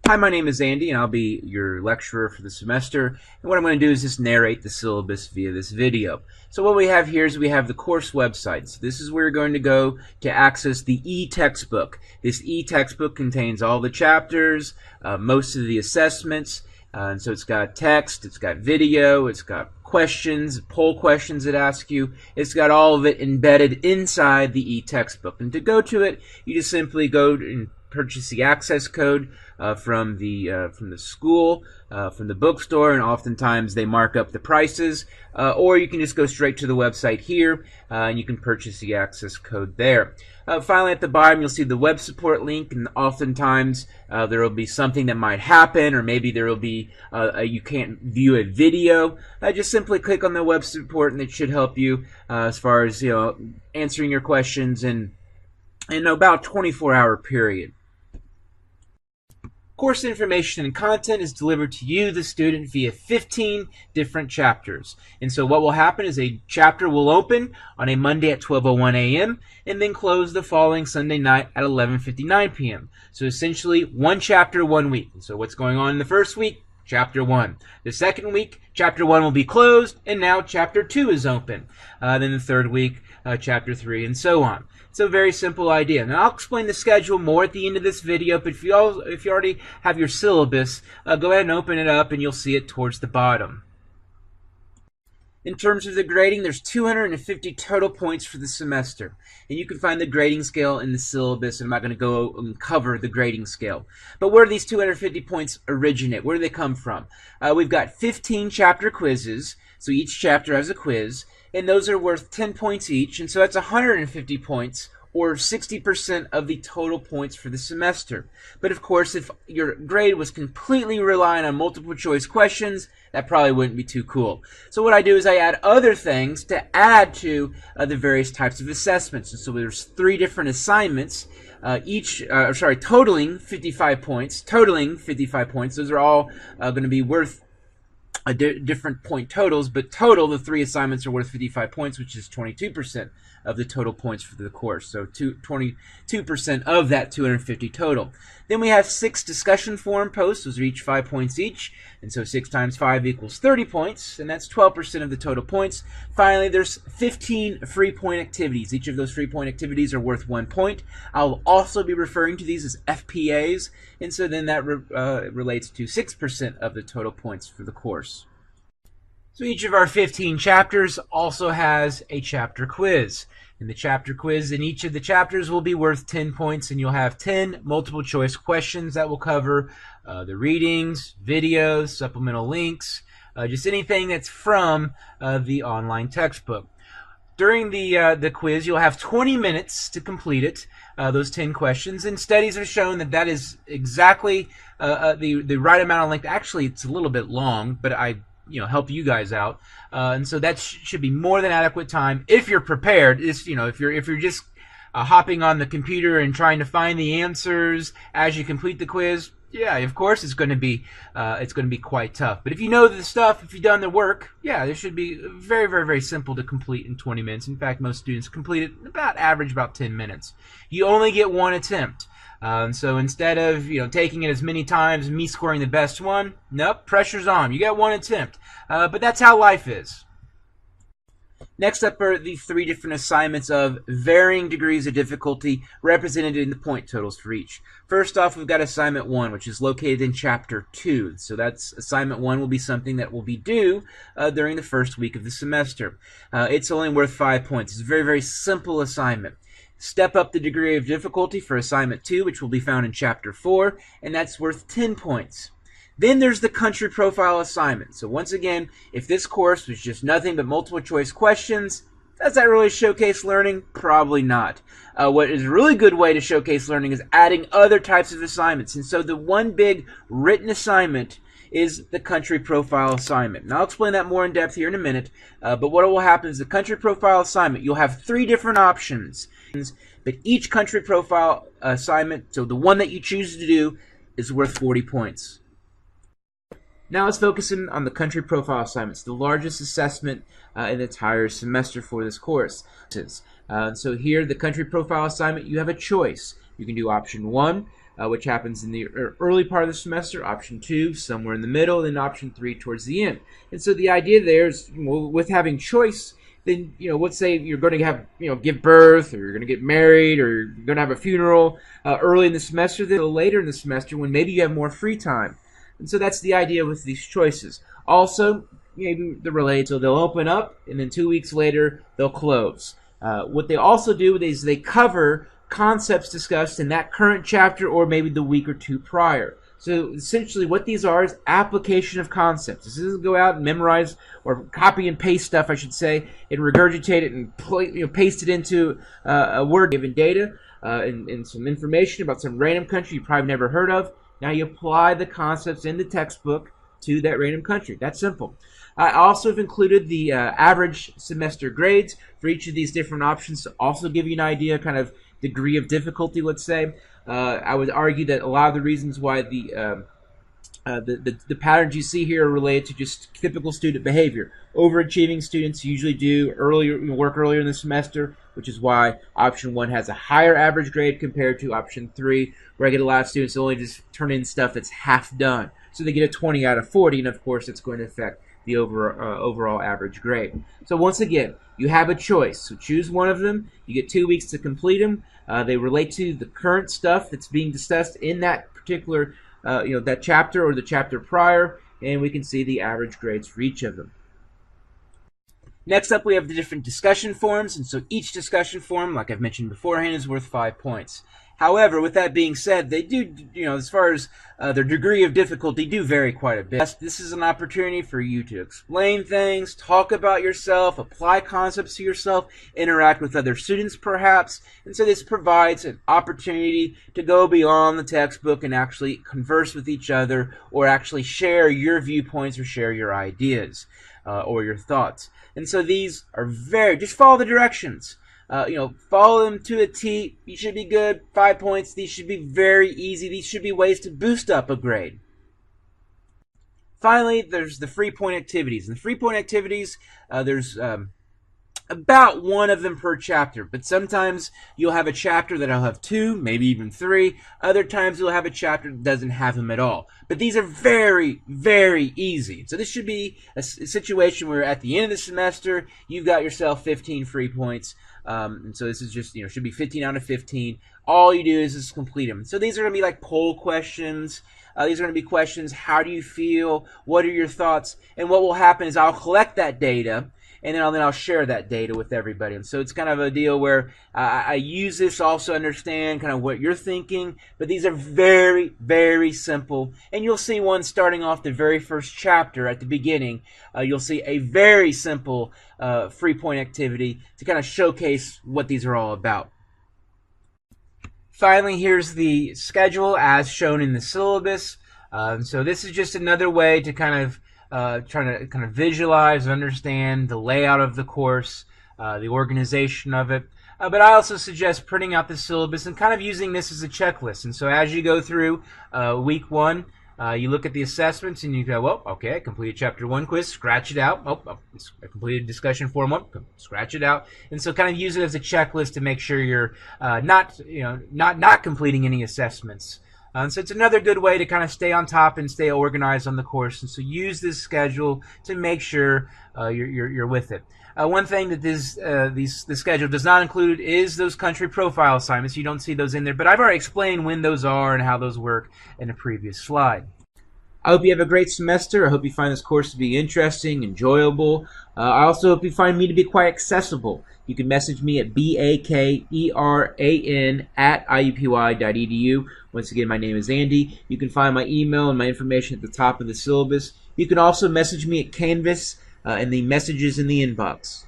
Hi, my name is Andy, and I'll be your lecturer for the semester. And what I'm going to do is just narrate the syllabus via this video. So what we have here is we have the course website. So this is where you're going to go to access the e-textbook. This e-textbook contains all the chapters, most of the assessments, and so it's got text, it's got video, it's got questions, poll questions that ask you. It's got all of it embedded inside the e-textbook. And to go to it, you just simply go and purchase the access code from the school, from the bookstore, and oftentimes they mark up the prices. Or you can just go straight to the website here, and you can purchase the access code there. Finally, at the bottom, you'll see the web support link, and oftentimes there will be something that might happen, or maybe there will be you can't view a video. Just simply click on the web support, and it should help you as far as answering your questions in about a 24-hour period. Course information and content is delivered to you, the student, via 15 different chapters. And so what will happen is a chapter will open on a Monday at 12:01 a.m. and then close the following Sunday night at 11:59 p.m. So essentially one chapter, 1 week. And so what's going on in the first week? Chapter 1. The second week, Chapter 1 will be closed, and now Chapter 2 is open. Then the third week, Chapter 3, and so on. It's a very simple idea. Now, I'll explain the schedule more at the end of this video, but if you already have your syllabus, go ahead and open it up, and you'll see it towards the bottom. In terms of the grading, there's 250 total points for the semester. And you can find the grading scale in the syllabus, and I'm not going to go and cover the grading scale. But where do these 250 points originate? Where do they come from? We've got 15 chapter quizzes, so each chapter has a quiz, and those are worth 10 points each, and so that's 150 points, or 60% of the total points for the semester. But of course, if your grade was completely relying on multiple choice questions, that probably wouldn't be too cool. So what I do is I add other things to add to the various types of assessments. And so there's 3 different assignments, totaling 55 points. Those are all going to be worth different point totals, but total, the 3 assignments are worth 55 points, which is 22% of the total points for the course. So 22% of that 250 total. Then we have 6 discussion forum posts. Those are each 5 points each. And so 6 times 5 equals 30 points, and that's 12% of the total points. Finally, there's 15 free point activities. Each of those free point activities are worth 1 point. I'll also be referring to these as FPAs, and so then that relates to 6% of the total points for the course. So each of our 15 chapters also has a chapter quiz. And the chapter quiz in each of the chapters will be worth 10 points, and you'll have 10 multiple choice questions that will cover the readings, videos, supplemental links, just anything that's from the online textbook. During the quiz, you'll have 20 minutes to complete it, those 10 questions, and studies have shown that that is exactly the right amount of length. Actually, it's a little bit long, but I help you guys out, and so that should be more than adequate time if you're prepared. If you're just hopping on the computer and trying to find the answers as you complete the quiz, yeah, of course it's going to be quite tough. But if you know the stuff, if you've done the work, yeah, this should be very, very, very simple to complete in 20 minutes. In fact, most students complete it average about 10 minutes. You only get 1 attempt. So instead of taking it as many times, me scoring the best one, nope, pressure's on. You get 1 attempt, but that's how life is. Next up are the 3 different assignments of varying degrees of difficulty represented in the point totals for each. First off, we've got assignment 1, which is located in chapter 2. So that's assignment 1 will be something that will be due during the first week of the semester. It's only worth 5 points. It's a very, very simple assignment. Step up the degree of difficulty for assignment 2, which will be found in chapter 4, and that's worth 10 points. Then there's the country profile assignment. So once again, if this course was just nothing but multiple choice questions, does that really showcase learning? Probably not. What is a really good way to showcase learning is adding other types of assignments. And so the one big written assignment is the country profile assignment. And I'll explain that more in depth here in a minute. But what will happen is the country profile assignment, you'll have 3 different options. But each country profile assignment, so the one that you choose to do, is worth 40 points. Now let's focus in on the country profile assignments, the largest assessment in the entire semester for this course. So here, the country profile assignment, you have a choice. You can do option 1, which happens in the early part of the semester, option 2 somewhere in the middle, and option 3 towards the end. And so the idea there is, with having choice, then, let's say you're going to have, give birth, or you're going to get married, or you're going to have a funeral early in the semester, then later in the semester when maybe you have more free time. And so that's the idea with these choices. Also, maybe they're related, so they'll open up, and then 2 weeks later they'll close. What they also do is they cover concepts discussed in that current chapter or maybe the week or two prior. So essentially what these are is application of concepts. This doesn't go out and memorize or copy and paste stuff, I should say, and regurgitate it and paste it into a Word given data and some information about some random country you probably never heard of. Now you apply the concepts in the textbook to that random country. That's simple. I also have included the average semester grades for each of these different options to also give you an idea, kind of degree of difficulty, let's say. I would argue that a lot of the reasons why the patterns you see here are related to just typical student behavior. Overachieving students usually do work earlier in the semester, which is why option 1 has a higher average grade compared to option 3, where I get a lot of students that only just turn in stuff that's half done. So they get a 20 out of 40, and of course it's going to affect the overall average grade. So once again, you have a choice. So choose one of them. You get 2 weeks to complete them. They relate to the current stuff that's being discussed in that particular, that chapter or the chapter prior, and we can see the average grades for each of them. Next up, we have the different discussion forums, and so each discussion forum, like I've mentioned beforehand, is worth 5 points. However, with that being said, they do, as far as their degree of difficulty, do vary quite a bit. This is an opportunity for you to explain things, talk about yourself, apply concepts to yourself, interact with other students perhaps, and so this provides an opportunity to go beyond the textbook and actually converse with each other, or actually share your viewpoints or share your ideas or your thoughts. And so these are just follow the directions. Follow them to a T. You should be good. 5 points. These should be very easy. These should be ways to boost up a grade. Finally, there's the free point activities. And the free point activities, there's about one of them per chapter, but sometimes you'll have a chapter that'll have 2, maybe even 3. Other times you'll have a chapter that doesn't have them at all. But these are very, very easy. So this should be a situation where at the end of the semester, you've got yourself 15 free points. And so this is just, should be 15 out of 15. All you do is just complete them. So these are going to be like poll questions. These are going to be questions. How do you feel? What are your thoughts? And what will happen is I'll collect that data, and then I'll share that data with everybody. And so it's kind of a deal where I use this to also understand kind of what you're thinking. But these are very, very simple. And you'll see one starting off the very first chapter at the beginning. You'll see a very simple free point activity to kind of showcase what these are all about. Finally, here's the schedule as shown in the syllabus. So this is just another way to kind of trying to visualize and understand the layout of the course, the organization of it. But I also suggest printing out the syllabus and kind of using this as a checklist. And so as you go through week 1, you look at the assessments and you go, well, okay, I completed chapter 1 quiz, scratch it out. Oh, I completed discussion forum 1, scratch it out. And so kind of use it as a checklist to make sure you're not completing any assessments. So it's another good way to kind of stay on top and stay organized on the course. And so use this schedule to make sure you're with it. One thing that this schedule does not include is those country profile assignments. You don't see those in there, but I've already explained when those are and how those work in a previous slide. I hope you have a great semester. I hope you find this course to be interesting, enjoyable. I also hope you find me to be quite accessible. You can message me at bakeran@iupui.edu. Once again, my name is Andy. You can find my email and my information at the top of the syllabus. You can also message me at Canvas in the messages in the inbox.